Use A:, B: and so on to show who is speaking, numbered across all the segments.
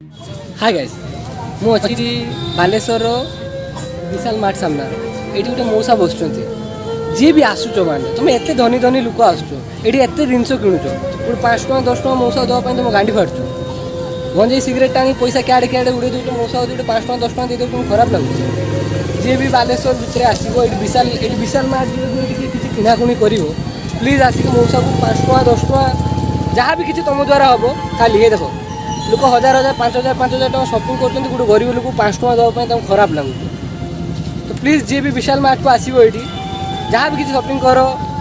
A: Hi guys मु अच्छी बालेश्वर विशाल mart सामना ये गोटे मौसा बस जी भी आसुच मैंने तुम एत धनी धनी लोक आसुच ये एत जिन किणुच गोटे 5 टଙ୍କା 10 टଙ୍କା मौसा देवाई तुम गांडी फाड़ुच गंजे सिगरेट टाणी पैसा क्या क्या उड़े दूच मौसा गोटे 5 ଟଙ୍କା 10 ଟଙ୍କା दे तुम खराब लगुच जी भी बालेश्वर भितर आसो ये विशाल मार्ट किसी किणाकुणी कर प्लीज आसिक मौसा को 5 ଟଙ୍କା 10 ଟଙ୍କା जहाँ भी किसी तुम द्वारा हम खाली ये देख लोक 1000 5,000 टଙ୍କା सपिंग कर गोटे गरीब लोक 5 ଟଙ୍କା देवाई खराब लगुच तो प्लीज जी भी विशाल मार्ट को आसो ये जहाँ भी किसी सपिंग कर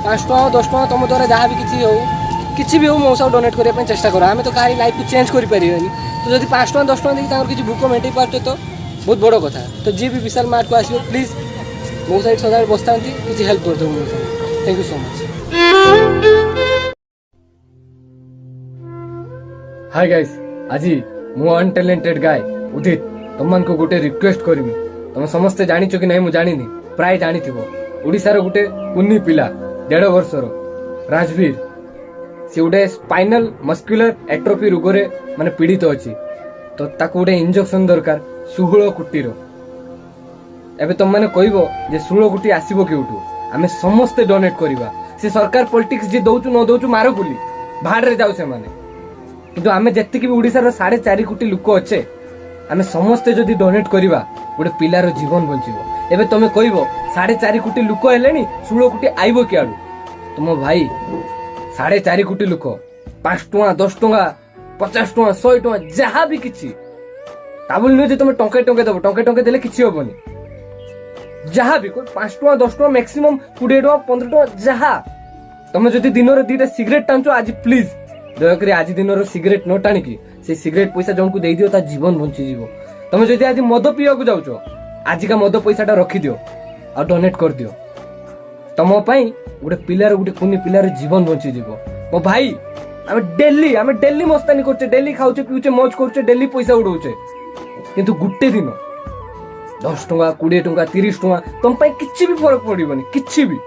A: 5 ଟଙ୍କା 10 ଟଙ୍କା तुम द्वारा जहाँ भी किसी भी हो मौसा डोनेट करने चेष्टा कर आम तो कहीं लाइफ को चेंज कर तो जब 5 ଟଙ୍କା 10 ଟଙ୍କା देखिए किसी भूक मेटे पार्च तो बहुत बड़ कथा तो जी भी विशाल मार्ट को आसो प्लीज मौसा ये सदा बसता किसी हेल्प कर दो मौसा thank you so much.
B: Hi guys आज मु अनटैलेंटेड गाय उदित तुम को गोटे रिक्वेस्ट करमी तुम समस्ते जानिछ कि नहीं मु जानी प्राय जानी ओडिशार गोटे कुन्नी पिला 1.5 वर्षर राजवीर सी गोटे स्पाइनल मस्कुलर एट्रोफी रोग माने पीड़ित अच्छी तो ताको गोटे इंजेक्शन दरकार 16 कोटीर एबे तुम मैंने कहबो जे 16 कोटी आसीबो केउटू आमे समस्ते डोनेट करबा से सरकार पॉलिटिक्स जे दउचु न दउचु मारो गुली भाड़ रे जाउ से माने किंतु आमे जत्ते कि ओडिसा रो 4.5 कोटी लोक अच्छे आमे समस्ते जदि डोनेट करबा गोटे पिलार जीवन बंचिबो एबे तुम कहबो 4.5 कोटी लोक हेलेनी 16 कोटी आइबो के आडू तुम भाई 4.5 कोटी लोक 5 ଟଙ୍କା 10 ଟଙ୍କା 50 ଟଙ୍କା 100 ଟଙ୍କା जहाँ भी किछि ताबुल नुहे जे तुम टंके दबो टंके देले किछि होबनी जहाँ भी कोई 5 ଟଙ୍କା 10 ଟଙ୍କା मैक्सिमम 20 ଟଙ୍କା 15 ଟଙ୍କା जहाँ तुम जदि दिन रे 2टा सिगरेट टाणुचो आज प्लीज दयाकरी आज दिन रो सिगरेट न टाणिकी से सिगरेट पैसा जन को दे दियो ता जीवन बंची जीवो तुम जदि आज मद पिया को जाउचो आज का मद पैसाटा रखी दियो आ डोनेट कर दियो तुम पाई गोटे पिलार गोटे कुनी पिलार जीवन बंची जीवो मो भाई आमे डेली मस्तानी करछे डेली खाउछे पिउछे मौज करछे डेली पैसा उड़ाउछे किंतु गुट्टे दिन 10 ଟଙ୍କା 20 ଟଙ୍କା 30 ଟଙ୍କା तुम पाई किछि भी फरक पड़िबनी किछि भी